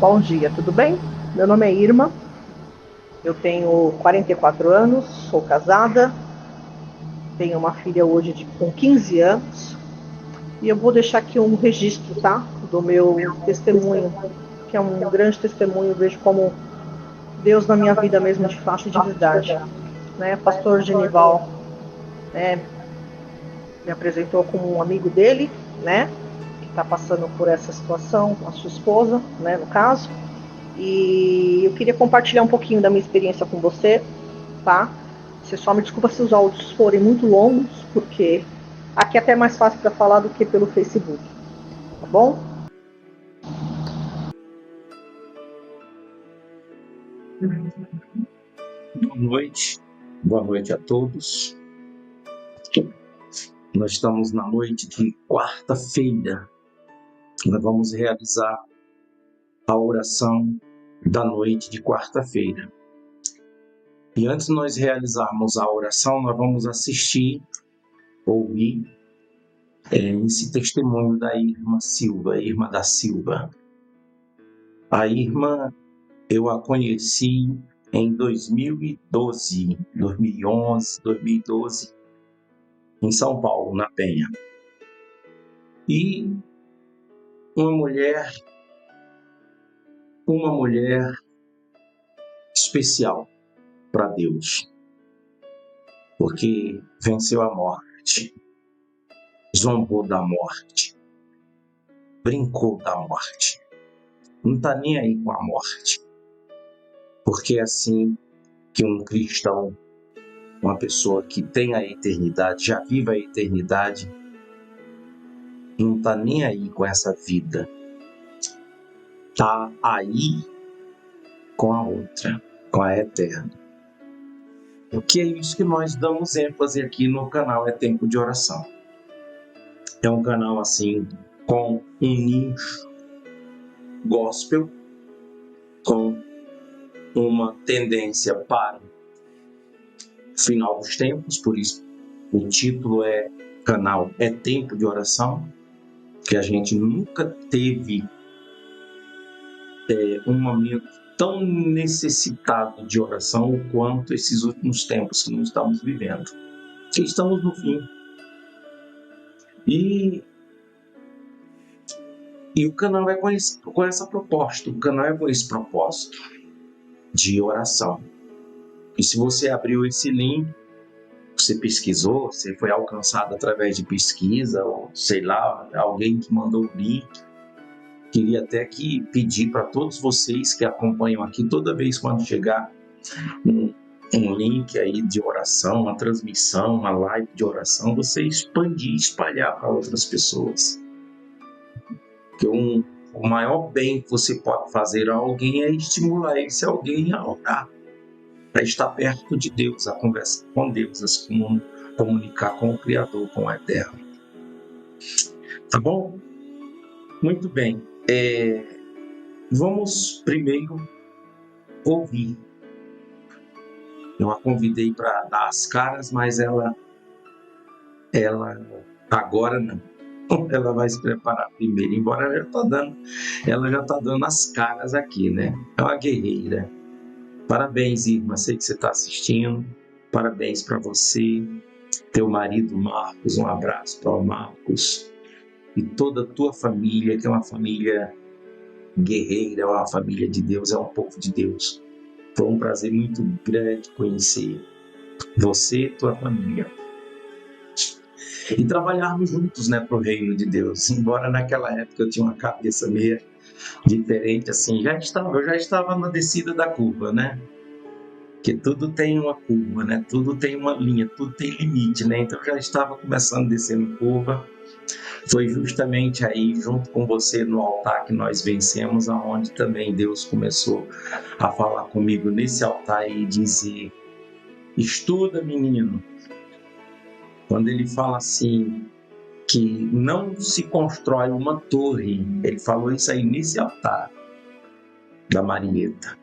Bom dia, tudo bem? Meu nome é Irma, eu tenho 44 anos, sou casada, tenho uma filha hoje com 15 anos e eu vou deixar aqui um registro, tá? Do meu testemunho, que é um grande testemunho, eu vejo como Deus na minha vida mesmo de fato e de verdade. Né? Pastor Genival, né, me apresentou como um amigo dele, né? Que está passando por essa situação, a sua esposa, né, no caso. E eu queria compartilhar um pouquinho da minha experiência com você, tá? Você só me desculpa se os áudios forem muito longos, porque aqui é até mais fácil para falar do que pelo Facebook, tá bom? Boa noite a todos. Nós estamos na noite de quarta-feira. Nós vamos realizar a oração da noite de quarta-feira. E antes de nós realizarmos a oração, nós vamos ouvir esse testemunho da Irma Silva, Irma da Silva. A Irma, eu a conheci em 2011, em São Paulo, na Penha. E uma mulher especial para Deus, porque venceu a morte, zombou da morte, brincou da morte, não está nem aí com a morte, porque é assim que um cristão, uma pessoa que tem a eternidade, já vive a eternidade, não está nem aí com essa vida, está aí com a outra, com a eterna. Porque é isso que nós damos ênfase aqui no canal, é Tempo de Oração. É um canal assim, com um nicho gospel, com uma tendência para o final dos tempos, por isso o título canal é Tempo de Oração, que a gente nunca teve um momento tão necessitado de oração quanto esses últimos tempos que nós estamos vivendo, que estamos no fim. E o canal é com essa proposta, o canal é com esse propósito de oração. E se você abriu esse link, você pesquisou, você foi alcançado através de pesquisa, ou sei lá, alguém que mandou o link. Queria até que pedir para todos vocês que acompanham aqui, toda vez quando chegar um link aí de oração, uma transmissão, uma live de oração, você expandir e espalhar para outras pessoas. Porque o maior bem que você pode fazer a alguém é estimular esse alguém a orar, para estar perto de Deus, a conversar com Deus, a se comunicar com o Criador, com o Eterno. Tá bom? Muito bem. Vamos primeiro ouvir. Eu a convidei para dar as caras, mas ela agora não. Ela vai se preparar primeiro, embora ela já está dando as caras aqui, né? É uma guerreira. Parabéns, Irma, sei que você está assistindo. Parabéns para você, teu marido Marcos, um abraço para o Marcos e toda a tua família, que é uma família guerreira, é uma família de Deus, é um povo de Deus. Foi um prazer muito grande conhecer você e tua família. E trabalharmos juntos, né, para o reino de Deus. Embora naquela época eu tinha uma cabeça meio diferente, assim, eu já estava na descida da curva, né? Que tudo tem uma curva, né? Tudo tem uma linha, tudo tem limite, né? Então eu já estava começando a descer na curva. Foi justamente aí, junto com você no altar, que nós vencemos, aonde também Deus começou a falar comigo nesse altar e dizer: estuda, menino. Quando ele fala assim, que não se constrói uma torre, ele falou isso aí nesse altar da Marieta.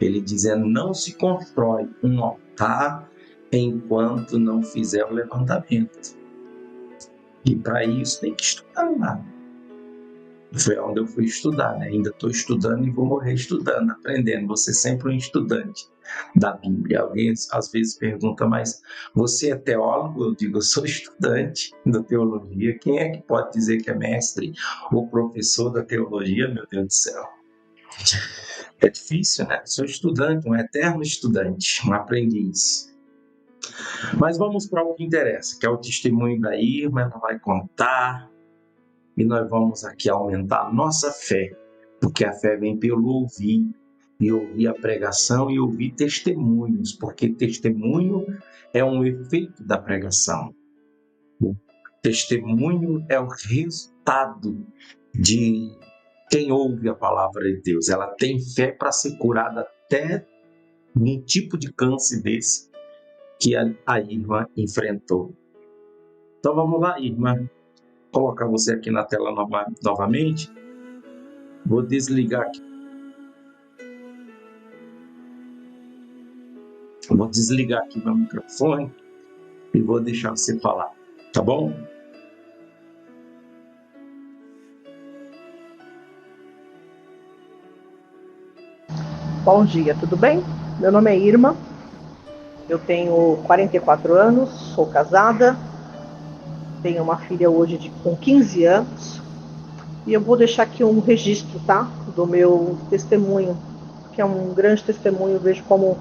Ele dizendo, não se constrói um altar enquanto não fizer o levantamento. E para isso tem que estudar lá. Foi onde eu fui estudar, né? Ainda estou estudando e vou morrer estudando, aprendendo. Você sempre um estudante da Bíblia. Alguém às vezes pergunta, mas você é teólogo? Eu digo, eu sou estudante da teologia. Quem é que pode dizer que é mestre ou professor da teologia? Meu Deus do céu. É difícil, né? Sou estudante, um eterno estudante, um aprendiz. Mas vamos para o que interessa, que é o testemunho da Irma. Ela vai contar e nós vamos aqui aumentar a nossa fé, porque a fé vem pelo ouvir, e ouvir a pregação e ouvir testemunhos, porque testemunho é um efeito da pregação. O testemunho é o resultado de quem ouve a palavra de Deus. Ela tem fé para ser curada até num tipo de câncer desse que a Irma enfrentou. Então vamos lá, Irma. Vou colocar você aqui na tela novamente. Vou desligar aqui. Vou desligar aqui meu microfone e vou deixar você falar, tá bom? Bom dia, tudo bem? Meu nome é Irma, eu tenho 44 anos, sou casada, tenho uma filha hoje com 15 anos e eu vou deixar aqui um registro, tá? Do meu testemunho, que é um grande testemunho, eu vejo como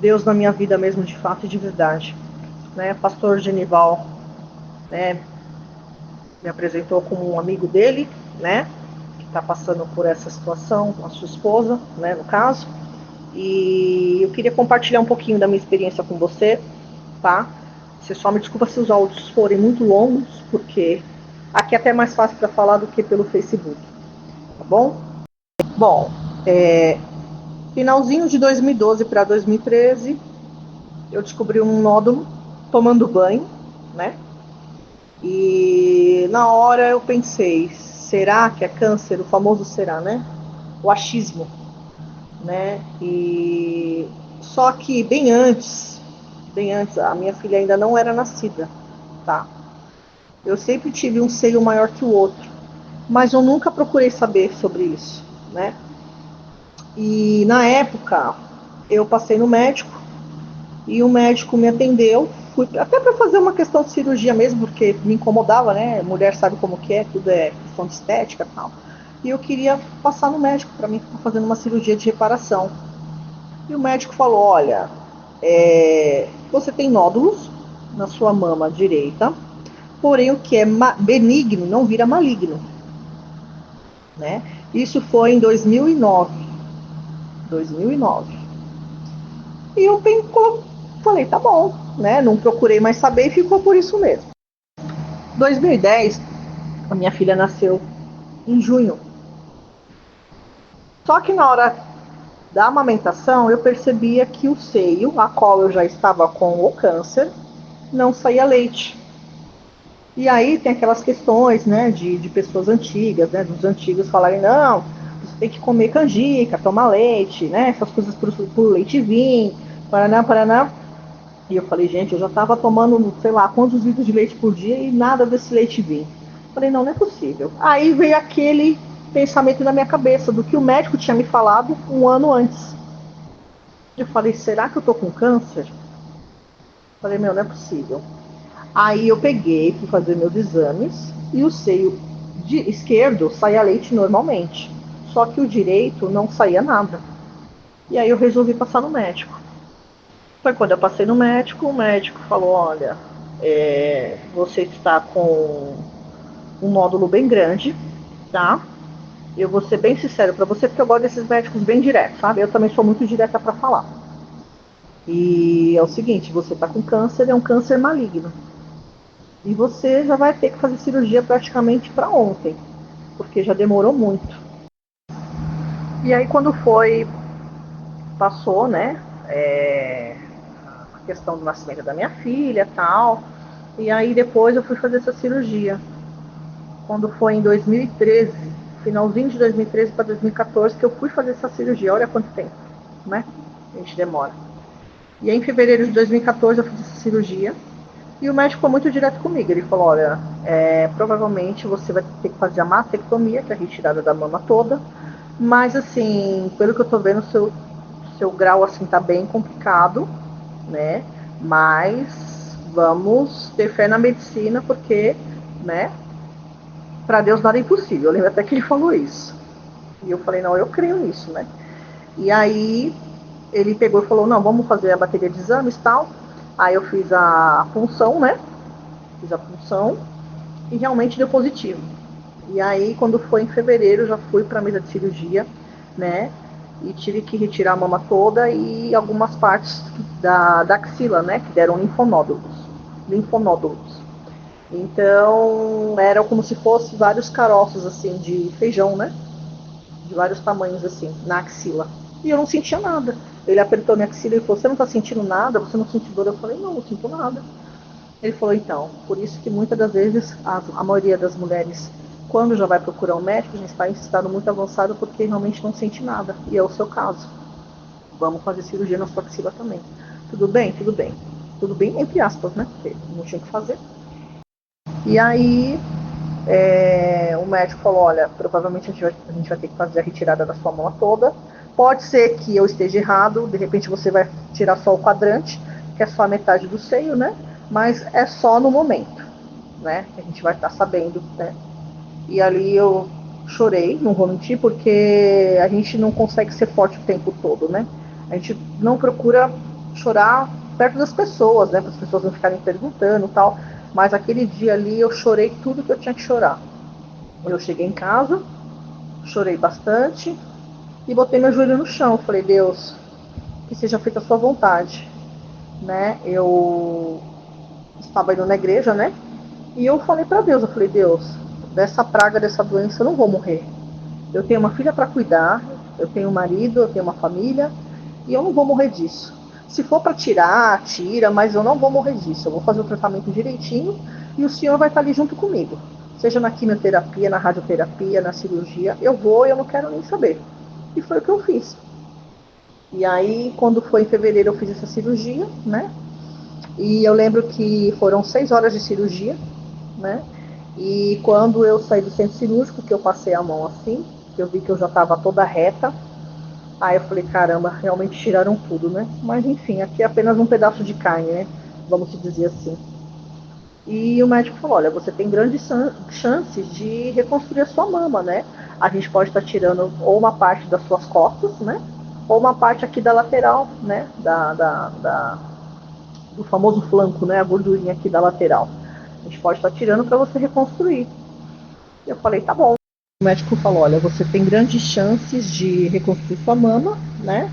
Deus na minha vida mesmo, de fato e de verdade. Né? Pastor Genival, né, me apresentou como um amigo dele, né, que está passando por essa situação com a sua esposa, né, no caso. E eu queria compartilhar um pouquinho da minha experiência com você, tá? Você só me desculpa se os áudios forem muito longos, porque aqui é até mais fácil para falar do que pelo Facebook, tá bom? Bom, finalzinho de 2012 para 2013, eu descobri um nódulo tomando banho, né? E na hora eu pensei, será que é câncer? O famoso será, né? O achismo, né? E só que bem antes, a minha filha ainda não era nascida, tá? Eu sempre tive um seio maior que o outro, mas eu nunca procurei saber sobre isso, né? E na época eu passei no médico e o médico me atendeu, fui até para fazer uma questão de cirurgia mesmo, porque me incomodava, né? Mulher sabe como que é, tudo é questão de estética e tal. E eu queria passar no médico para mim estar fazendo uma cirurgia de reparação. E o médico falou: olha, você tem nódulos na sua mama direita, porém o que é benigno não vira maligno, né? Isso foi em 2009. 2009. E eu falei, tá bom, né? Não procurei mais saber e ficou por isso mesmo. 2010, a minha filha nasceu em junho. Só que na hora da amamentação, eu percebia que o seio, a qual eu já estava com o câncer, não saía leite. E aí tem aquelas questões, né, de pessoas antigas, né, dos antigos falarem, não, você tem que comer canjica, tomar leite, né, essas coisas por leite vinho, paraná, paraná. E eu falei, gente, eu já estava tomando, sei lá, quantos litros de leite por dia e nada desse leite vinho. Falei, não, não é possível. Aí veio aquele pensamento na minha cabeça do que o médico tinha me falado um ano antes. Eu falei, será que eu tô com câncer? Falei, meu, não é possível. Aí eu peguei, fui fazer meus exames e o seio esquerdo saía leite normalmente. Só que o direito não saía nada. E aí eu resolvi passar no médico. Foi quando eu passei no médico, o médico falou, olha, você está com um nódulo bem grande, tá? Eu vou ser bem sincero para você, porque eu gosto desses médicos bem diretos, sabe? Eu também sou muito direta para falar. E é o seguinte, você está com câncer, é um câncer maligno. E você já vai ter que fazer cirurgia praticamente para ontem, porque já demorou muito. E aí quando passou, né, a questão do nascimento da minha filha e tal, e aí depois eu fui fazer essa cirurgia. Quando foi em 2013, finalzinho de 2013 para 2014, que eu fui fazer essa cirurgia. Olha quanto tempo, né? A gente demora. E aí, em fevereiro de 2014 eu fiz essa cirurgia e o médico foi muito direto comigo. Ele falou, olha, provavelmente você vai ter que fazer a mastectomia, que é a retirada da mama toda, mas assim, pelo que eu tô vendo, seu grau assim tá bem complicado, né? Mas vamos ter fé na medicina, porque, né, para Deus nada é impossível. Eu lembro até que ele falou isso. E eu falei, não, eu creio nisso, né? E aí ele pegou e falou, não, vamos fazer a bateria de exames e tal. Aí eu fiz a punção, né? Fiz a punção e realmente deu positivo. E aí, quando foi em fevereiro, já fui para a mesa de cirurgia, né? E tive que retirar a mama toda e algumas partes da axila, né? Que deram linfonódulos. Linfonódulos. Então, eram como se fosse vários caroços, assim, de feijão, né? De vários tamanhos, assim, na axila. E eu não sentia nada. Ele apertou minha axila e falou, você não tá sentindo nada? Você não sente dor? Eu falei, não sinto nada. Ele falou, então, por isso que muitas das vezes, a maioria das mulheres, quando já vai procurar um médico, já está em estado muito avançado porque realmente não sente nada. E é o seu caso. Vamos fazer cirurgia na sua axila também. Tudo bem? Tudo bem. Tudo bem, entre aspas, né? Porque não tinha o que fazer. E aí, o médico falou, olha, provavelmente a gente vai ter que fazer a retirada da sua mama toda. Pode ser que eu esteja errado, de repente você vai tirar só o quadrante, que é só a metade do seio, né? Mas é só no momento, né? Que a gente vai estar sabendo, né? E ali eu chorei, não vou mentir, porque a gente não consegue ser forte o tempo todo, né? A gente não procura chorar perto das pessoas, né? Para as pessoas não ficarem perguntando e tal. Mas aquele dia ali eu chorei tudo que eu tinha que chorar. Eu cheguei em casa, chorei bastante e botei meu joelho no chão. Falei, Deus, que seja feita a sua vontade, né? Eu estava indo na igreja, né? E eu falei para Deus, eu falei, Deus, dessa praga, dessa doença eu não vou morrer. Eu tenho uma filha para cuidar, eu tenho um marido, eu tenho uma família e eu não vou morrer disso. Se for para tirar, tira, mas eu não vou morrer disso. Eu vou fazer o tratamento direitinho e o Senhor vai estar ali junto comigo. Seja na quimioterapia, na radioterapia, na cirurgia, eu vou e eu não quero nem saber. E foi o que eu fiz. E aí, quando foi em fevereiro, eu fiz essa cirurgia, né? E eu lembro que foram 6 horas de cirurgia, né? E quando eu saí do centro cirúrgico, que eu passei a mão assim, que eu vi que eu já estava toda reta, aí eu falei, caramba, realmente tiraram tudo, né? Mas enfim, aqui é apenas um pedaço de carne, né? Vamos dizer assim. E o médico falou, olha, você tem grandes chances de reconstruir a sua mama, né? A gente pode estar tirando ou uma parte das suas costas, né? Ou uma parte aqui da lateral, né? Do famoso flanco, né? A gordurinha aqui da lateral. A gente pode estar tirando para você reconstruir. E eu falei, tá bom. O médico falou, olha, você tem grandes chances de reconstruir sua mama, né?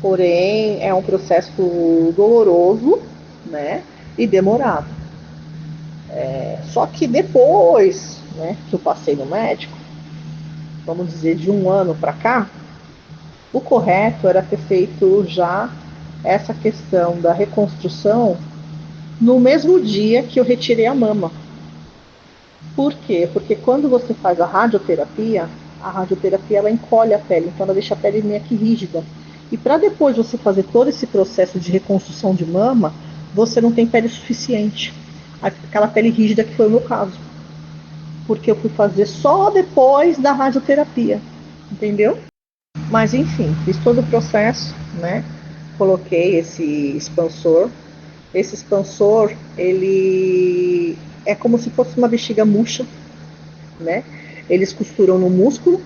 Porém, é um processo doloroso, né? E demorado. Só que depois, né, que eu passei no médico, vamos dizer de um ano para cá, o correto era ter feito já essa questão da reconstrução no mesmo dia que eu retirei a mama. Por quê? Porque quando você faz a radioterapia ela encolhe a pele, então ela deixa a pele meio que rígida. E para depois você fazer todo esse processo de reconstrução de mama, você não tem pele suficiente. Aquela pele rígida que foi o meu caso. Porque eu fui fazer só depois da radioterapia. Entendeu? Mas enfim, fiz todo o processo, né? Coloquei esse expansor. Esse expansor, ele é como se fosse uma bexiga murcha, né? Eles costuram no músculo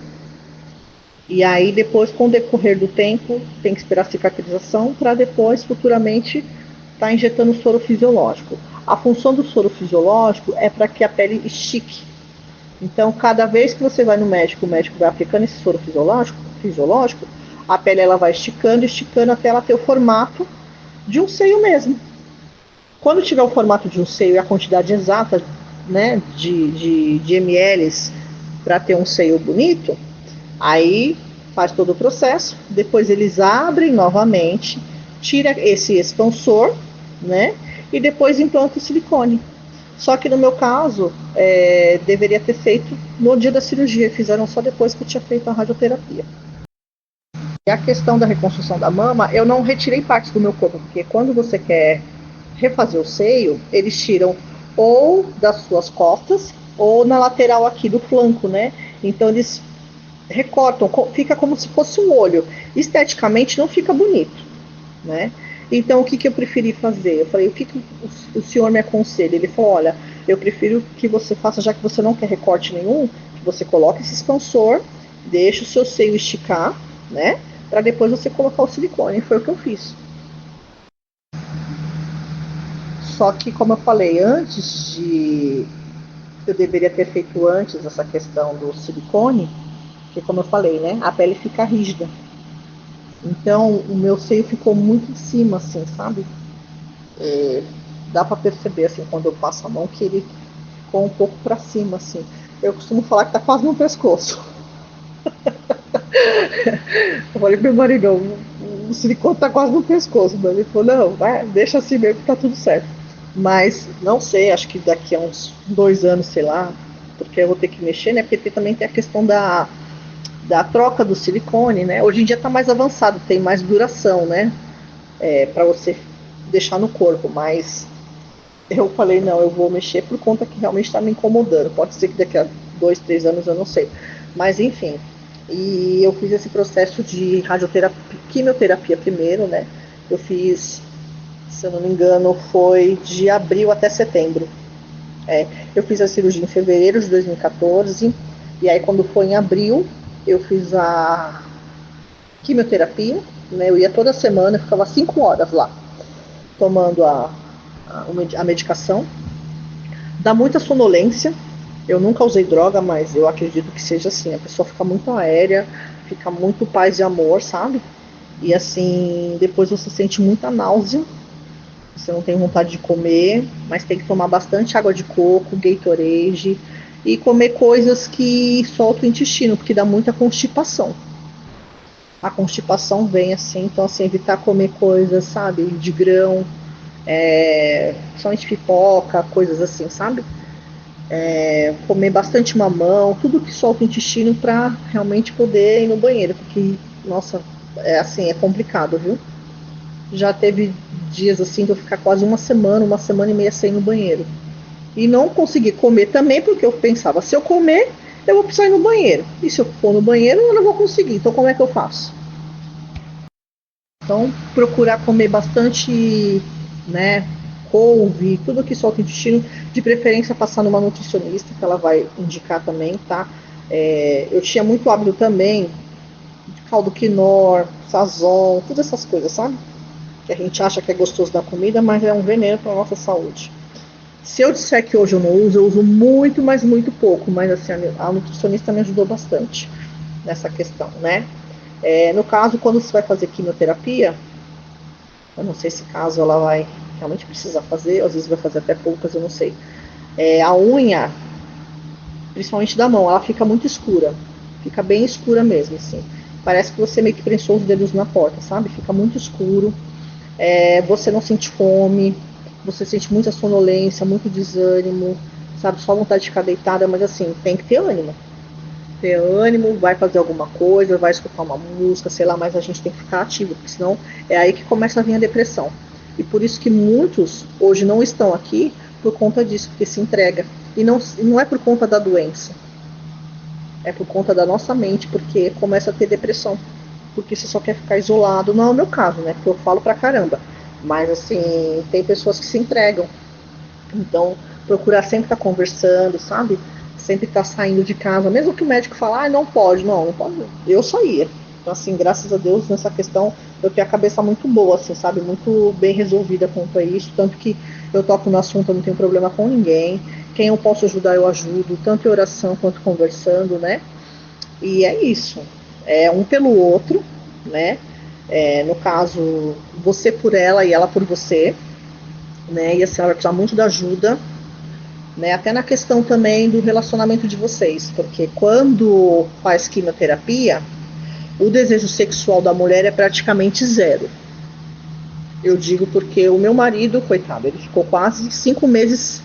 e aí depois, com o decorrer do tempo, tem que esperar a cicatrização para depois, futuramente, estar injetando soro fisiológico. A função do soro fisiológico é para que a pele estique. Então, cada vez que você vai no médico, o médico vai aplicando esse soro fisiológico, a pele ela vai esticando, esticando até ela ter o formato de um seio mesmo. Quando tiver o formato de um seio e a quantidade exata, né, de ml para ter um seio bonito, aí faz todo o processo, depois eles abrem novamente, tira esse expansor, né, e depois implanta o silicone. Só que no meu caso, deveria ter feito no dia da cirurgia, fizeram só depois que eu tinha feito a radioterapia. E a questão da reconstrução da mama, eu não retirei partes do meu corpo, porque quando você quer refazer o seio, eles tiram ou das suas costas, ou na lateral aqui do flanco, né? Então eles recortam, fica como se fosse um olho. Esteticamente não fica bonito, né? Então o que eu preferi fazer? Eu falei, o que o senhor me aconselha? Ele falou, olha, eu prefiro que você faça, já que você não quer recorte nenhum, que você coloque esse expansor, deixe o seu seio esticar, né? Para depois você colocar o silicone. E foi o que eu fiz. Só que, como eu falei, eu deveria ter feito antes essa questão do silicone, porque como eu falei, né, a pele fica rígida. Então, o meu seio ficou muito em cima, assim, sabe? É, dá para perceber, assim, quando eu passo a mão, que ele ficou um pouco para cima, assim. Eu costumo falar que tá quase no pescoço. Eu falei pro meu marido, o silicone tá quase no pescoço. Mas ele falou, não, vai, deixa assim mesmo que tá tudo certo. Mas, não sei, acho que daqui a uns 2 anos, sei lá, porque eu vou ter que mexer, né? Porque também tem a questão da troca do silicone, né? Hoje em dia está mais avançado, tem mais duração, né? Para você deixar no corpo, mas eu falei, não, eu vou mexer por conta que realmente está me incomodando. Pode ser que daqui a 2, 3 anos eu não sei. Mas enfim. E eu fiz esse processo de radioterapia, quimioterapia primeiro, né? Eu fiz, se eu não me engano, foi de abril até setembro. É, eu fiz a cirurgia em fevereiro de 2014, e aí quando foi em abril, eu fiz a quimioterapia, né? Eu ia toda semana, eu ficava 5 horas lá, tomando a medicação. Dá muita sonolência. Eu nunca usei droga, mas eu acredito que seja assim. A pessoa fica muito aérea, fica muito paz e amor, sabe? E assim, depois você sente muita náusea. Você não tem vontade de comer, mas tem que tomar bastante água de coco, Gatorade e comer coisas que soltam o intestino, porque dá muita constipação. A constipação vem assim, então assim, evitar comer coisas, sabe, de grão, principalmente pipoca, coisas assim, sabe? Comer bastante mamão, tudo que solta o intestino para realmente poder ir no banheiro, porque, nossa, é assim, é complicado, viu? Já teve dias assim de eu ficar quase uma semana e meia sem ir no banheiro. E não conseguir comer também, porque eu pensava, se eu comer, eu vou precisar ir no banheiro. E se eu for no banheiro, eu não vou conseguir. Então como é que eu faço? Então, procurar comer bastante, né, couve, tudo que solta o intestino, de preferência passar numa nutricionista, que ela vai indicar também, tá? Eu tinha muito hábito também de caldo quinor, sazon, todas essas coisas, sabe? Que a gente acha que é gostoso da comida, mas é um veneno para a nossa saúde. Se eu disser que hoje eu uso muito, mas muito pouco, mas assim, a nutricionista me ajudou bastante nessa questão, né? No caso, quando você vai fazer quimioterapia, eu não sei se caso ela vai realmente precisar fazer, às vezes vai fazer até poucas, eu não sei. A unha, principalmente da mão, ela fica muito escura. Fica bem escura mesmo, assim. Parece que você meio que prensou os dedos na porta, sabe? Fica muito escuro. Você não sente fome, você sente muita sonolência, muito desânimo, sabe? Só vontade de ficar deitada, mas assim, tem que ter ânimo. Ter ânimo, vai fazer alguma coisa, vai escutar uma música, sei lá, mas a gente tem que ficar ativo, porque senão é aí que começa a vir a depressão. E por isso que muitos hoje não estão aqui por conta disso, porque se entrega. E não é por conta da doença, é por conta da nossa mente, porque começa a ter depressão. Porque você só quer ficar isolado. Não é o meu caso, né? Porque eu falo pra caramba. Mas assim, tem pessoas que se entregam. Então, procurar sempre estar conversando, sabe? Sempre estar saindo de casa. Mesmo que o médico fale, não pode, não pode. Eu só ia. Então, assim, graças a Deus, nessa questão, eu tenho a cabeça muito boa, assim, sabe? Muito bem resolvida quanto a isso. Tanto que eu toco no assunto, eu não tenho problema com ninguém. Quem eu posso ajudar, eu ajudo. Tanto em oração quanto conversando, né? E é isso. É um pelo outro, né? No caso, você por ela e ela por você, né? E a senhora precisa muito da ajuda, né? Até na questão também do relacionamento de vocês, porque quando faz quimioterapia, o desejo sexual da mulher é praticamente zero. Eu digo porque o meu marido, coitado, ele ficou quase 5 meses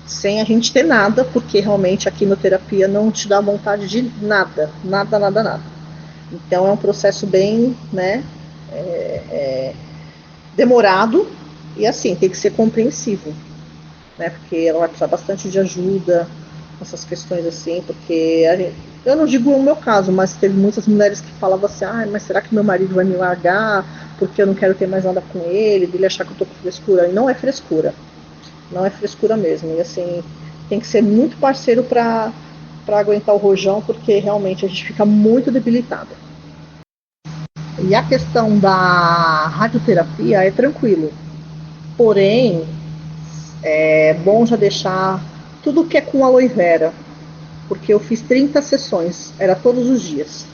sem a gente ter nada, porque realmente a quimioterapia não te dá vontade de nada, nada, nada, nada. Então é um processo bem, né, demorado e assim, tem que ser compreensivo. né? Porque ela vai precisar bastante de ajuda, essas questões assim, porque eu não digo o meu caso, mas teve muitas mulheres que falavam assim, mas será que meu marido vai me largar porque eu não quero ter mais nada com ele, dele achar que eu tô com frescura. E não é frescura, não é frescura mesmo. E assim, tem que ser muito parceiro para aguentar o rojão, porque realmente a gente fica muito debilitada. E a questão da radioterapia é tranquilo, porém é bom já deixar tudo que é com aloe vera, porque eu fiz 30 sessões, era todos os dias.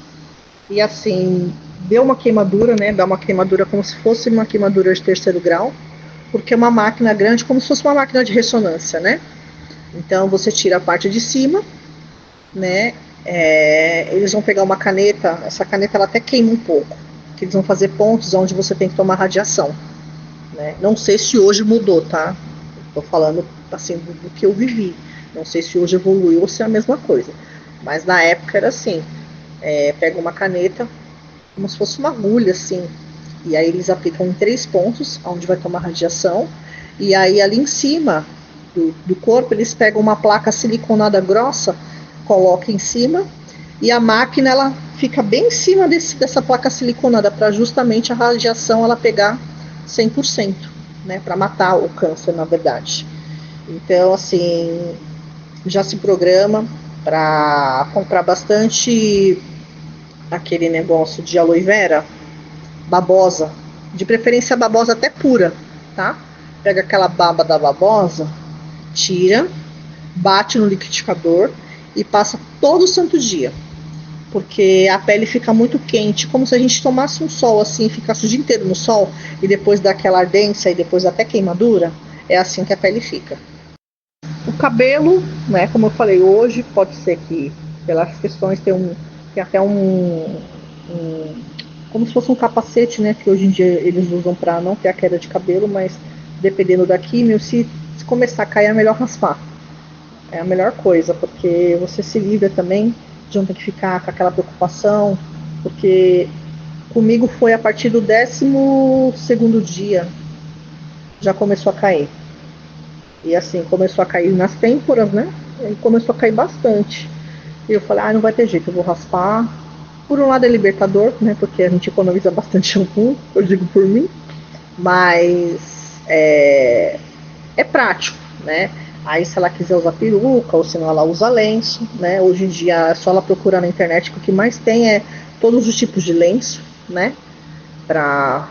E assim, deu uma queimadura, né? Dá uma queimadura como se fosse uma queimadura de terceiro grau, porque é uma máquina grande, como se fosse uma máquina de ressonância, né? Então você tira a parte de cima, né? Eles vão pegar uma caneta, essa caneta ela até queima um pouco, que eles vão fazer pontos onde você tem que tomar radiação, né? Não sei se hoje mudou, tá? Tô falando assim do que eu vivi. Não sei se hoje evoluiu ou se é a mesma coisa. Mas na época era assim, pega uma caneta, como se fosse uma agulha, assim, e aí eles aplicam em 3 pontos, onde vai tomar radiação, e aí ali em cima do corpo eles pegam uma placa siliconada grossa, colocam em cima, e a máquina ela fica bem em cima dessa placa siliconada, para justamente a radiação ela pegar 100%, né, para matar o câncer, na verdade. Então, assim, já se programa para comprar bastante aquele negócio de aloe vera, babosa, de preferência babosa até pura, tá? Pega aquela baba da babosa, tira, bate no liquidificador e passa todo santo dia, porque a pele fica muito quente, como se a gente tomasse um sol assim, ficasse o dia inteiro no sol e depois daquela ardência e depois até queimadura, é assim que a pele fica. O cabelo, né, como eu falei hoje, pode ser que pelas questões tem até como se fosse um capacete, né, que hoje em dia eles usam para não ter a queda de cabelo, mas dependendo da químio, se começar a cair é melhor raspar. É a melhor coisa, porque você se livra também de não ter que ficar com aquela preocupação, porque comigo foi a partir do 12º dia já começou a cair. E assim, começou a cair nas têmporas, né? E começou a cair bastante. E eu falei, não vai ter jeito, eu vou raspar. Por um lado é libertador, né? Porque a gente economiza bastante shampoo, eu digo por mim. Mas é prático, né? Aí se ela quiser usar peruca, ou se não ela usa lenço, né? Hoje em dia é só ela procurar na internet, que o que mais tem é todos os tipos de lenço, né? Pra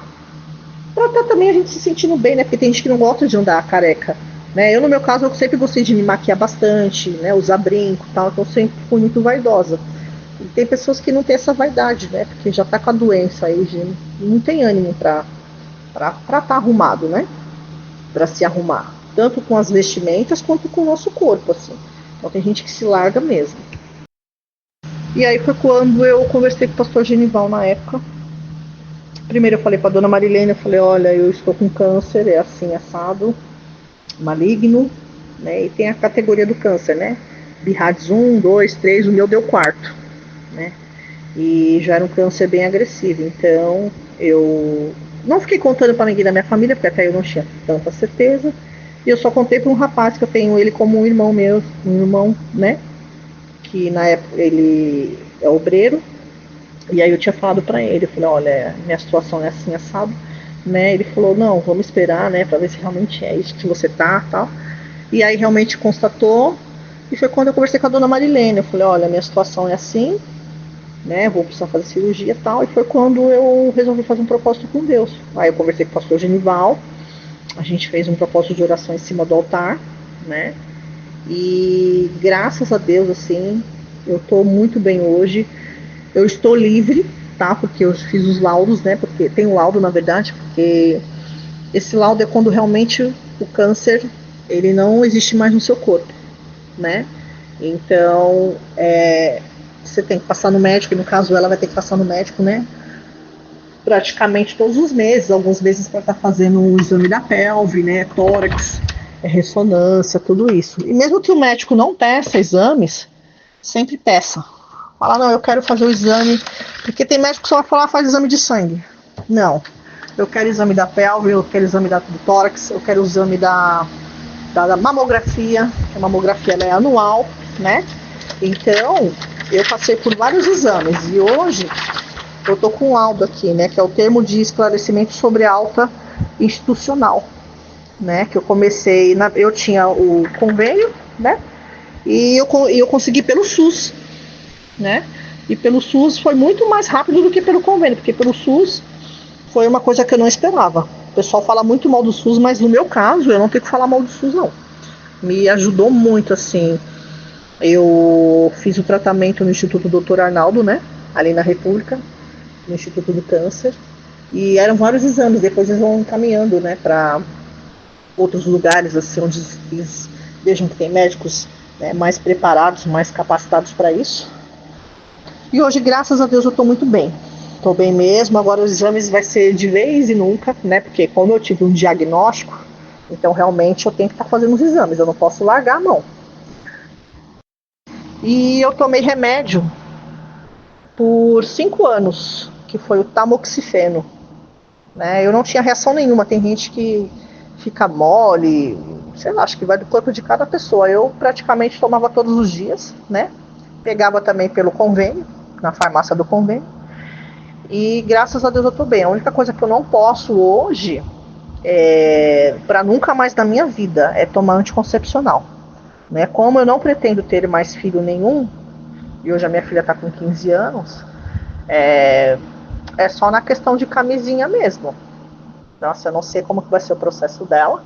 estar também a gente se sentindo bem, né? Porque tem gente que não gosta de andar careca, né? Eu, no meu caso, eu sempre gostei de me maquiar bastante, né? Usar brinco e tal, então eu sempre fui muito vaidosa. E tem pessoas que não têm essa vaidade, né? Porque já tá com a doença aí, gente, não tem ânimo pra tá arrumado, né? Pra se arrumar. Tanto com as vestimentas quanto com o nosso corpo, assim. Então tem gente que se larga mesmo. E aí foi quando eu conversei com o pastor Genival na época. Primeiro eu falei pra dona Marilene, eu falei, olha, eu estou com câncer, é assim, assado, maligno, né? E tem a categoria do câncer, né? BIRADS 1, 2, 3, o meu deu 4º, né? E já era um câncer bem agressivo, então eu não fiquei contando para ninguém da minha família, porque até eu não tinha tanta certeza. E eu só contei para um rapaz que eu tenho ele como um irmão meu, um irmão, né? Que na época ele é obreiro. E aí eu tinha falado para ele, eu falei, olha, minha situação é assim, assado, né? Ele falou, não, vamos esperar, né, para ver se realmente é isso que você tá, tal. E aí realmente constatou, e foi quando eu conversei com a dona Marilene, eu falei, olha, minha situação é assim, né, vou precisar fazer cirurgia e tal, e foi quando eu resolvi fazer um propósito com Deus. Aí eu conversei com o pastor Genival, a gente fez um propósito de oração em cima do altar, né, e graças a Deus, assim, eu tô muito bem hoje, eu estou livre, tá, porque eu fiz os laudos, né, porque tem um laudo, na verdade, porque esse laudo é quando realmente o câncer, ele não existe mais no seu corpo, né, então, você tem que passar no médico, e no caso ela vai ter que passar no médico, né? Praticamente todos os meses, alguns meses para estar fazendo o exame da pelve, né? Tórax, ressonância, tudo isso. E mesmo que o médico não peça exames, sempre peça. Fala, não, eu quero fazer o exame, porque tem médico que só vai falar, faz exame de sangue. Não. Eu quero exame da pelve, eu quero exame do tórax, eu quero exame da mamografia, a mamografia ela é anual, né? Então, eu passei por vários exames e hoje eu tô com um laudo aqui, né, que é o termo de esclarecimento sobre alta institucional, né, que eu comecei, eu tinha o convênio, né, e eu consegui pelo SUS, né, e pelo SUS foi muito mais rápido do que pelo convênio, porque pelo SUS foi uma coisa que eu não esperava. O pessoal fala muito mal do SUS, mas no meu caso eu não tenho que falar mal do SUS, não. Me ajudou muito, assim. Eu fiz o tratamento no Instituto Dr. Arnaldo, né, ali na República, no Instituto do Câncer, e eram vários exames, depois eles vão encaminhando, né, para outros lugares, assim, onde eles vejam que tem médicos, né, mais preparados, mais capacitados para isso. E hoje, graças a Deus, eu estou muito bem. Estou bem mesmo, agora os exames vai ser de vez e nunca, né, porque como eu tive um diagnóstico, então realmente eu tenho que estar fazendo os exames, eu não posso largar a mão. E eu tomei remédio por 5 anos, que foi o tamoxifeno. Né? Eu não tinha reação nenhuma. Tem gente que fica mole, sei lá, acho que vai do corpo de cada pessoa. Eu praticamente tomava todos os dias, né? Pegava também pelo convênio, na farmácia do convênio. E graças a Deus eu tô bem. A única coisa que eu não posso hoje, para nunca mais na minha vida, é tomar anticoncepcional. Né? Como eu não pretendo ter mais filho nenhum, e hoje a minha filha tá com 15 anos, é só na questão de camisinha mesmo. Nossa, eu não sei como que vai ser o processo dela,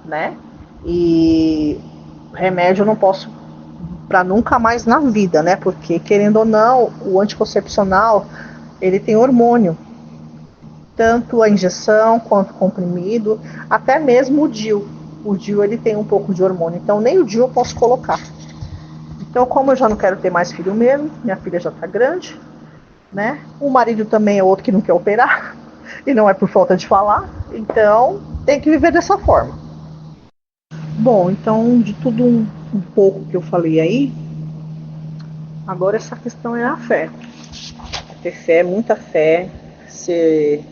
né? E remédio eu não posso para nunca mais na vida, né? Porque querendo ou não, o anticoncepcional ele tem hormônio, tanto a injeção quanto o comprimido, até mesmo o DIU. O DIU ele tem um pouco de hormônio, então nem o DIU eu posso colocar. Então, como eu já não quero ter mais filho mesmo, minha filha já tá grande, né? O marido também é outro que não quer operar, e não é por falta de falar, então tem que viver dessa forma. Bom, então de tudo um pouco que eu falei aí, agora essa questão é a fé. Ter fé, muita fé, ser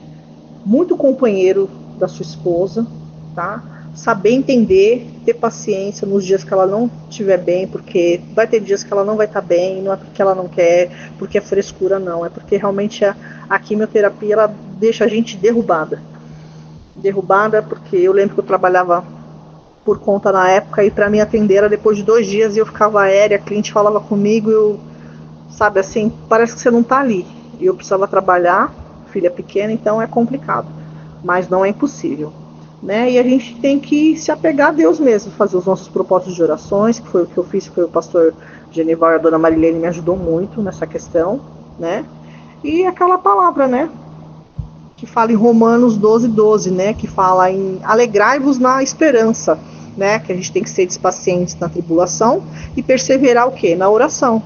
muito companheiro da sua esposa, tá? Saber entender, ter paciência nos dias que ela não estiver bem, porque vai ter dias que ela não vai estar bem, não é porque ela não quer, porque é frescura, não, é porque realmente a quimioterapia ela deixa a gente derrubada. Derrubada porque eu lembro que eu trabalhava por conta na época e para me atender era depois de 2 dias e eu ficava aérea, a cliente falava comigo, eu, sabe assim, parece que você não tá ali. E eu precisava trabalhar, filha pequena, então é complicado, mas não é impossível. Né? E a gente tem que se apegar a Deus mesmo, fazer os nossos propósitos de orações, que foi o que eu fiz, foi o pastor Genival e a dona Marilene me ajudou muito nessa questão, né? E aquela palavra, né? Que fala em Romanos 12:12, né? Que fala em alegrai-vos na esperança, né? Que a gente tem que ser despacientes na tribulação e perseverar o quê? Na oração.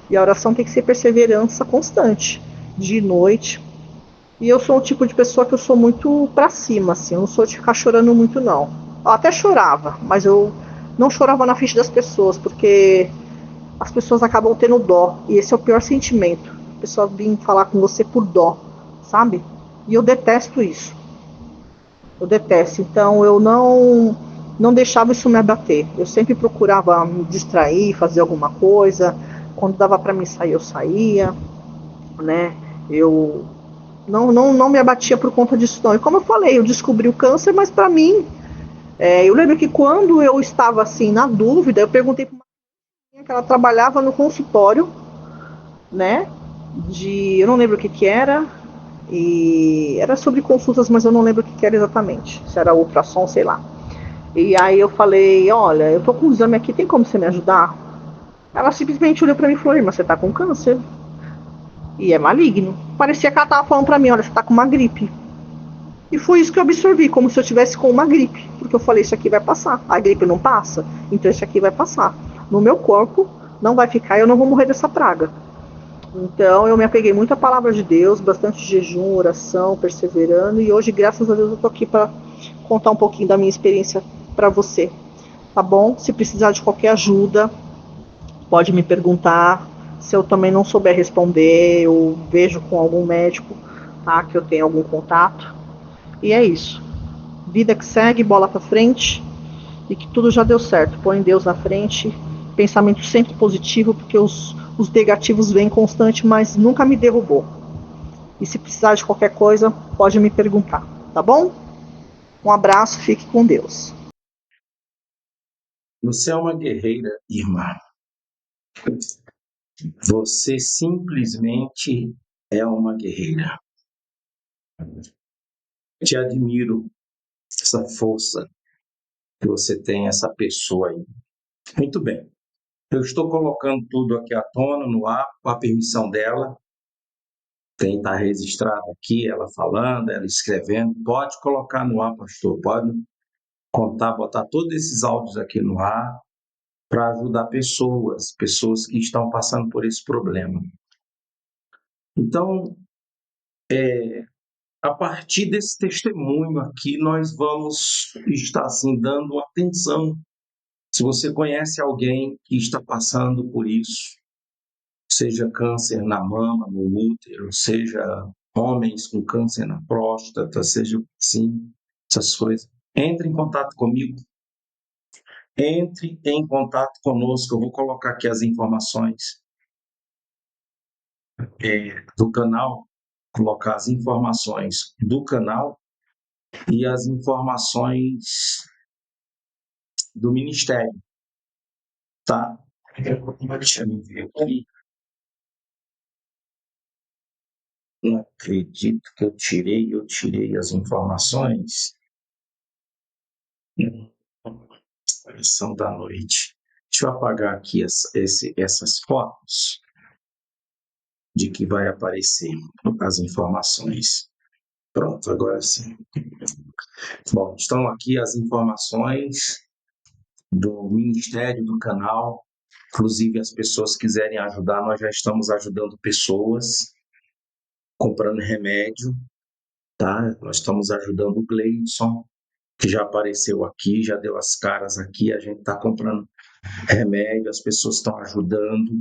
E a oração tem que ser perseverança constante, dia e noite. E eu sou um tipo de pessoa que eu sou muito pra cima, assim, eu não sou de ficar chorando muito, não. Eu até chorava, mas eu não chorava na frente das pessoas, porque as pessoas acabam tendo dó, e esse é o pior sentimento. A pessoa vir falar com você por dó, sabe? E eu detesto isso. Eu detesto. Então eu não deixava isso me abater. Eu sempre procurava me distrair, fazer alguma coisa. Quando dava para mim sair, eu saía, né? Eu não me abatia por conta disso, não. E como eu falei, eu descobri o câncer, mas para mim, eu lembro que quando eu estava assim na dúvida, eu perguntei para uma menina que ela trabalhava no consultório, né? Eu não lembro o que era, e era sobre consultas, mas eu não lembro o que era exatamente. Se era ultrassom, sei lá. E aí eu falei, olha, eu tô com um exame aqui, tem como você me ajudar? Ela simplesmente olhou pra mim e falou, mas você tá com câncer. E é maligno. Parecia que ela tava falando pra mim, olha, você tá com uma gripe. E foi isso que eu absorvi, como se eu tivesse com uma gripe. Porque eu falei, isso aqui vai passar. A gripe não passa? Então isso aqui vai passar. No meu corpo não vai ficar e eu não vou morrer dessa praga. Então eu me apeguei muito à palavra de Deus, bastante jejum, oração, perseverando. E hoje, graças a Deus, eu tô aqui para contar um pouquinho da minha experiência para você. Tá bom? Se precisar de qualquer ajuda, pode me perguntar. Se eu também não souber responder, eu vejo com algum médico, tá? Que eu tenho algum contato. E é isso. Vida que segue, bola pra frente. e que tudo já deu certo. Põe Deus na frente, pensamento sempre positivo, porque os negativos vêm constante, mas nunca me derrubou. E se precisar de qualquer coisa, pode me perguntar, tá bom? Um abraço, fique com Deus. Você é uma guerreira, irmã. Você simplesmente é uma guerreira. Te admiro essa força que você tem, essa pessoa aí. Muito bem. Eu estou colocando tudo aqui à tona, no ar, com a permissão dela. Tem estar registrado aqui, ela falando, ela escrevendo. Pode colocar no ar, pastor. Pode contar, botar todos esses áudios aqui no ar para ajudar pessoas que estão passando por esse problema. Então, a partir desse testemunho aqui, nós vamos estar assim dando atenção. Se você conhece alguém que está passando por isso, seja câncer na mama, no útero, seja homens com câncer na próstata, seja sim, essas coisas, entre em contato comigo. Entre em contato conosco. Eu vou colocar aqui as informações do canal, colocar as informações do canal e as informações do Ministério, tá? Deixa eu ver aqui. Não acredito que eu tirei as informações. São da noite. Deixa eu apagar aqui essas fotos de que vai aparecer as informações. Pronto, agora sim. Bom, estão aqui as informações do Ministério, do canal. Inclusive, as pessoas que quiserem ajudar, nós já estamos ajudando pessoas comprando remédio, tá? Nós estamos ajudando o Gleidson, que já apareceu aqui, já deu as caras aqui, a gente está comprando remédio, as pessoas estão ajudando.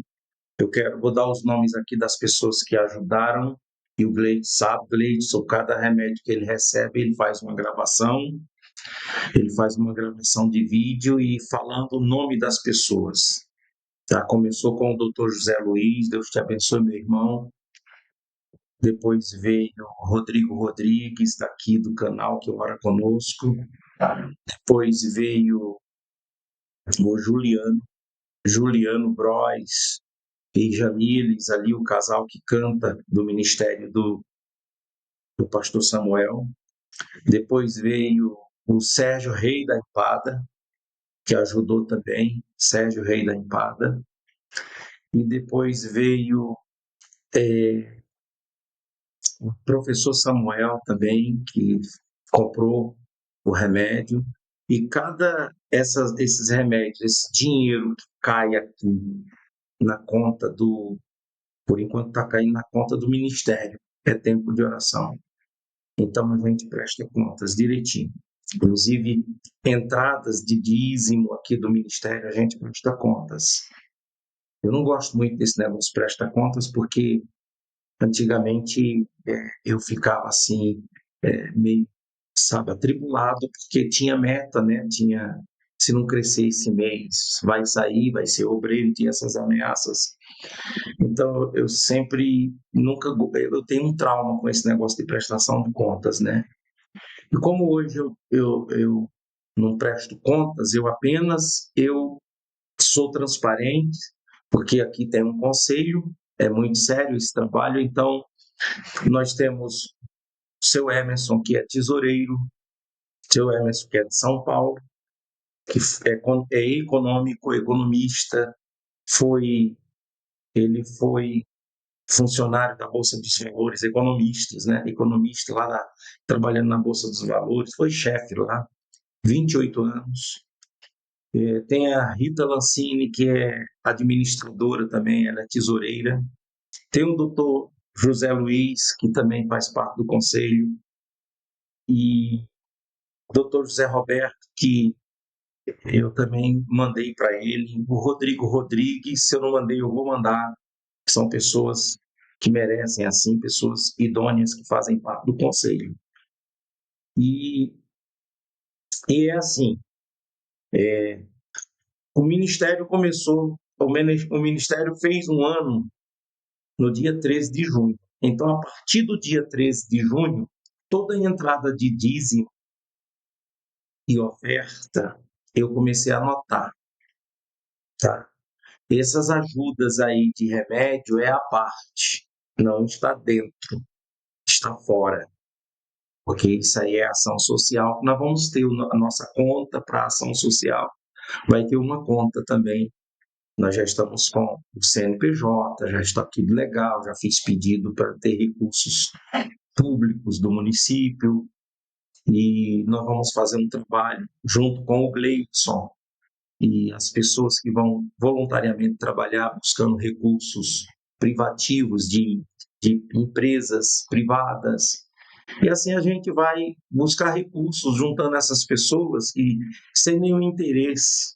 Vou dar os nomes aqui das pessoas que ajudaram, e o Gleidson sabe, Gleidson, cada remédio que ele recebe, ele faz uma gravação de vídeo e falando o nome das pessoas. Tá? Começou com o Dr. José Luiz, Deus te abençoe, meu irmão. Depois veio o Rodrigo Rodrigues, daqui do canal, que mora conosco. Depois veio o Juliano Bros e Jamiles, ali o casal que canta do ministério do pastor Samuel. Depois veio o Sérgio Rei da Empada, que ajudou também, Sérgio Rei da Empada. E depois veio o professor Samuel também, que comprou o remédio. E esses remédios, esse dinheiro que cai aqui na conta por enquanto está caindo na conta do ministério, é tempo de oração. Então a gente presta contas direitinho. Inclusive, entradas de dízimo aqui do ministério, a gente presta contas. Eu não gosto muito desse negócio de presta contas, porque antigamente eu ficava assim, meio, sabe, atribulado, porque tinha meta, né? Se não crescer esse mês, vai sair, vai ser obreiro, tinha essas ameaças. Então, eu sempre, nunca, eu tenho um trauma com esse negócio de prestação de contas, né? E como hoje eu não presto contas, eu sou transparente, porque aqui tem um conselho, é muito sério esse trabalho, então nós temos o seu Emerson, que é tesoureiro, seu Emerson, que é de São Paulo, que é econômico, economista, ele foi funcionário da Bolsa dos Valores, economistas, né? Economista trabalhando na Bolsa dos Valores, foi chefe lá, 28 anos. Tem a Rita Lancini, que é administradora também, ela é tesoureira. Tem o doutor José Luiz, que também faz parte do conselho, e o doutor José Roberto, que eu também mandei para ele, o Rodrigo Rodrigues, se eu não mandei, eu vou mandar. São pessoas que merecem, assim, pessoas idôneas que fazem parte do conselho. E é assim, O ministério começou, o ministério fez um ano no dia 13 de junho. Então, a partir do dia 13 de junho, toda a entrada de dízimo e oferta, eu comecei a anotar, tá? Essas ajudas aí de remédio é a parte, não está dentro, está fora, porque isso aí é ação social. Nós vamos ter a nossa conta para ação social, vai ter uma conta também. Nós já estamos com o CNPJ, já está tudo legal, já fiz pedido para ter recursos públicos do município e nós vamos fazer um trabalho junto com o Gleidson e as pessoas que vão voluntariamente trabalhar buscando recursos privativos de empresas privadas. E assim a gente vai buscar recursos juntando essas pessoas que sem nenhum interesse,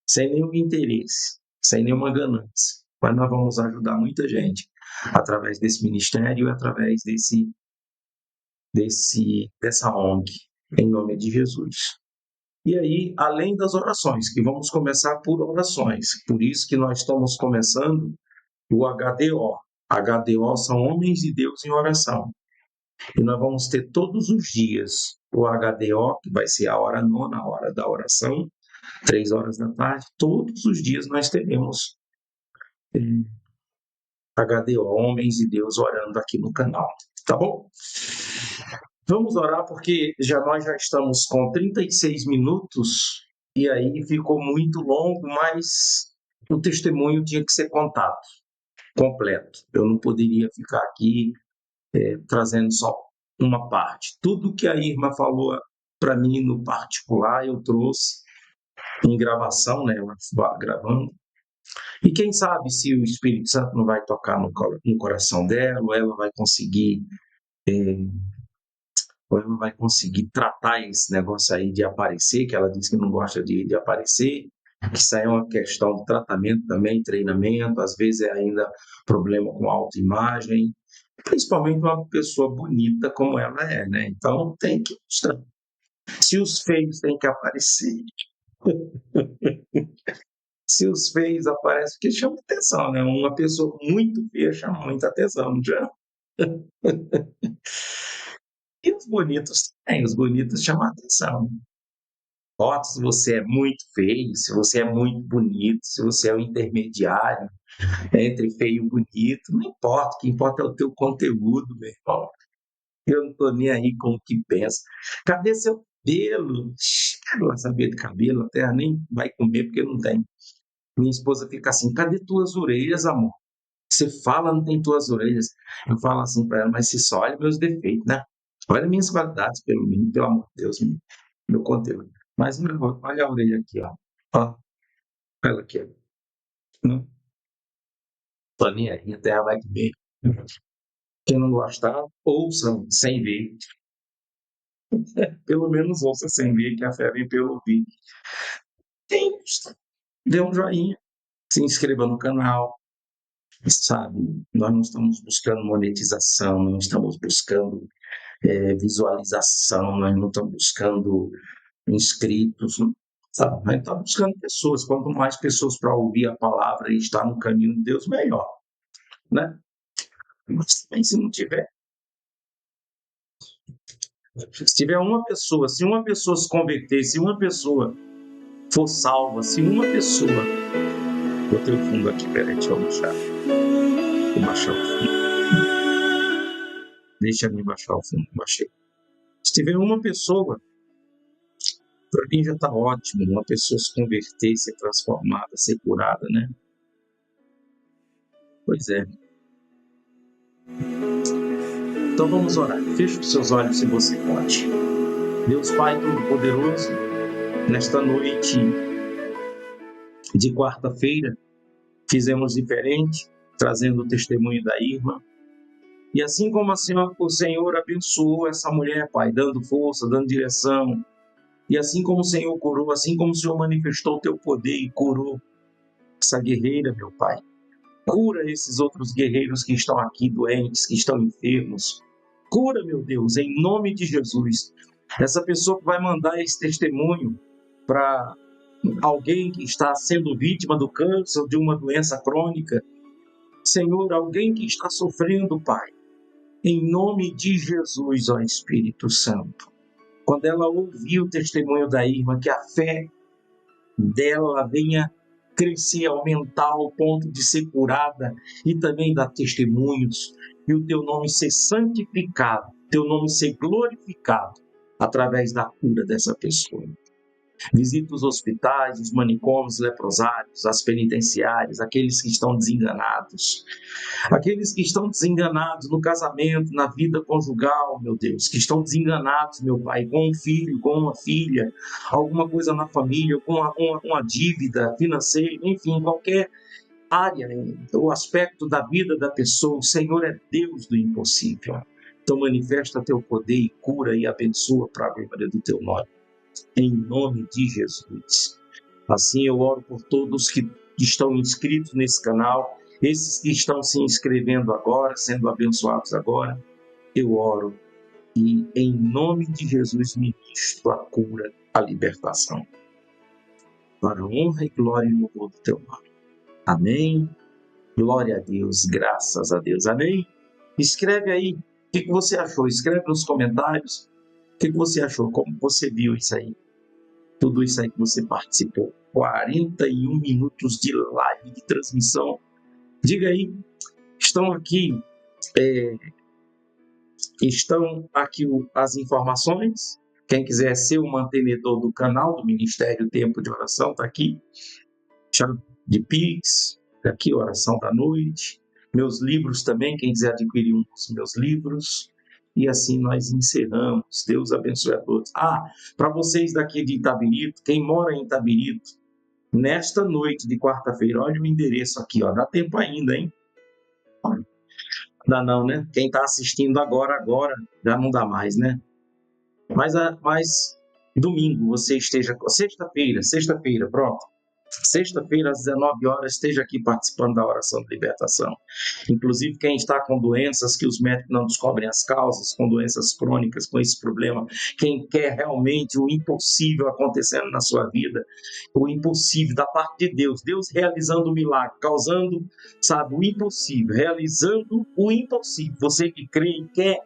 sem nenhuma ganância. Mas nós vamos ajudar muita gente através desse ministério e através dessa ONG, em nome de Jesus. E aí, além das orações, que vamos começar por orações, por isso que nós estamos começando o HDO. HDO são Homens de Deus em Oração. E nós vamos ter todos os dias o HDO, que vai ser a hora nona, a hora da oração, 3 horas da tarde. Todos os dias nós teremos HDO, Homens de Deus, orando aqui no canal. Tá bom? Vamos orar porque nós já estamos com 36 minutos e aí ficou muito longo, mas o testemunho tinha que ser contado, completo. Eu não poderia ficar aqui trazendo só uma parte. Tudo que a Irma falou para mim no particular, eu trouxe em gravação, né? Ela estava gravando. E quem sabe se o Espírito Santo não vai tocar no coração dela, ou ela vai conseguir tratar esse negócio aí de aparecer, que ela disse que não gosta de aparecer, que isso aí é uma questão de tratamento também, treinamento, às vezes é ainda problema com autoimagem, principalmente uma pessoa bonita como ela é, né? Então tem que mostrar. Se os feios têm que aparecer, se os feios aparecem, porque chama atenção, né? Uma pessoa muito feia chama muita atenção, não já? E os bonitos chamam atenção. Ó, se você é muito feio, se você é muito bonito, se você é o intermediário entre feio e bonito, não importa, o que importa é o teu conteúdo, meu irmão. Eu não estou nem aí com o que pensa. Cadê seu cabelo? Quero lá saber de cabelo, a terra nem vai comer porque não tem. Minha esposa fica assim, cadê tuas orelhas, amor? Você fala, não tem tuas orelhas. Eu falo assim para ela, mas você só olha meus defeitos, né? Olha minhas qualidades, pelo amor de Deus, meu conteúdo. Mas olha a orelha aqui, ó. Ó, ela aqui, ó. Não tô nem aí, a terra vai comer. Quem não gostar, ouçam sem ver. Pelo menos ouça sem ver, que a fé vem pelo ouvir. Dê um joinha, se inscreva no canal, sabe? Nós não estamos buscando monetização, não estamos buscando visualização, nós não estamos buscando inscritos, sabe? Nós estamos buscando pessoas. Quanto mais pessoas para ouvir a palavra e estar no caminho de Deus, melhor, né? Mas também se não tiver, se tiver uma pessoa, se uma pessoa se converter, se uma pessoa for salva, se uma pessoa... Botei o fundo aqui, peraí, deixa eu baixar. Vou baixar o fundo. Deixa eu baixar o fundo, baixei. Se tiver uma pessoa, para mim já está ótimo, uma pessoa se converter, ser transformada, ser curada, né? Pois é. Então vamos orar. Feche os seus olhos se você pode. Deus Pai Todo-Poderoso, nesta noite de quarta-feira, fizemos diferente, trazendo o testemunho da Irma. E assim como o Senhor abençoou essa mulher, Pai, dando força, dando direção, e assim como o Senhor curou, assim como o Senhor manifestou o teu poder e curou essa guerreira, meu Pai, cura esses outros guerreiros que estão aqui doentes, que estão enfermos. Cura, meu Deus, em nome de Jesus. Essa pessoa que vai mandar esse testemunho para alguém que está sendo vítima do câncer, de uma doença crônica. Senhor, alguém que está sofrendo, Pai. Em nome de Jesus, ó Espírito Santo. Quando ela ouvir o testemunho da irmã, que a fé dela venha crescer, aumentar ao ponto de ser curada e também dar testemunhos, e o teu nome ser santificado, teu nome ser glorificado através da cura dessa pessoa. Visita os hospitais, os manicômios, leprosários, as penitenciárias, aqueles que estão desenganados. Aqueles que estão desenganados no casamento, na vida conjugal, meu Deus, que estão desenganados, meu Pai, com um filho, com uma filha, alguma coisa na família, com uma dívida financeira, enfim, qualquer área, o aspecto da vida da pessoa. O Senhor é Deus do impossível. Então manifesta teu poder e cura e abençoa para a glória do teu nome. Em nome de Jesus. Assim eu oro por todos que estão inscritos nesse canal, esses que estão se inscrevendo agora, sendo abençoados agora, eu oro e em nome de Jesus ministro a cura, a libertação. Para a honra e glória e louvor do teu nome. Amém. Glória a Deus, graças a Deus. Amém. Escreve aí o que você achou, escreve nos comentários o que você achou, como você viu isso aí. Tudo isso aí que você participou. 41 minutos de live, de transmissão. Diga aí, estão aqui as informações. Quem quiser ser o mantenedor do canal do Ministério Tempo de Oração, está aqui. Chave de Pix, tá aqui, Oração da Noite. Meus livros também, quem quiser adquirir um dos meus livros. E assim nós encerramos. Deus abençoe a todos. Para vocês daqui de Itabirito, quem mora em Itabirito, nesta noite de quarta-feira, olha o endereço aqui, ó, dá tempo ainda, hein? Dá não, né? Quem está assistindo agora, já não dá mais, né? Mas domingo você esteja, sexta-feira, pronto. Sexta-feira, às 19 horas, esteja aqui participando da oração de libertação. Inclusive, quem está com doenças que os médicos não descobrem as causas, com doenças crônicas, com esse problema, quem quer realmente o impossível acontecendo na sua vida, o impossível da parte de Deus, Deus realizando o milagre, causando, o impossível, realizando o impossível. Você que crê e quer,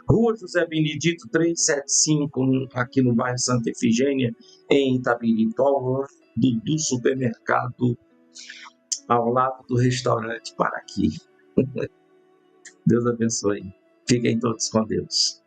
Rua José Benedito 375, aqui no bairro Santa Efigênia, em Itabirito, do supermercado, ao lado do restaurante Paraquí. Deus abençoe. Fiquem todos com Deus.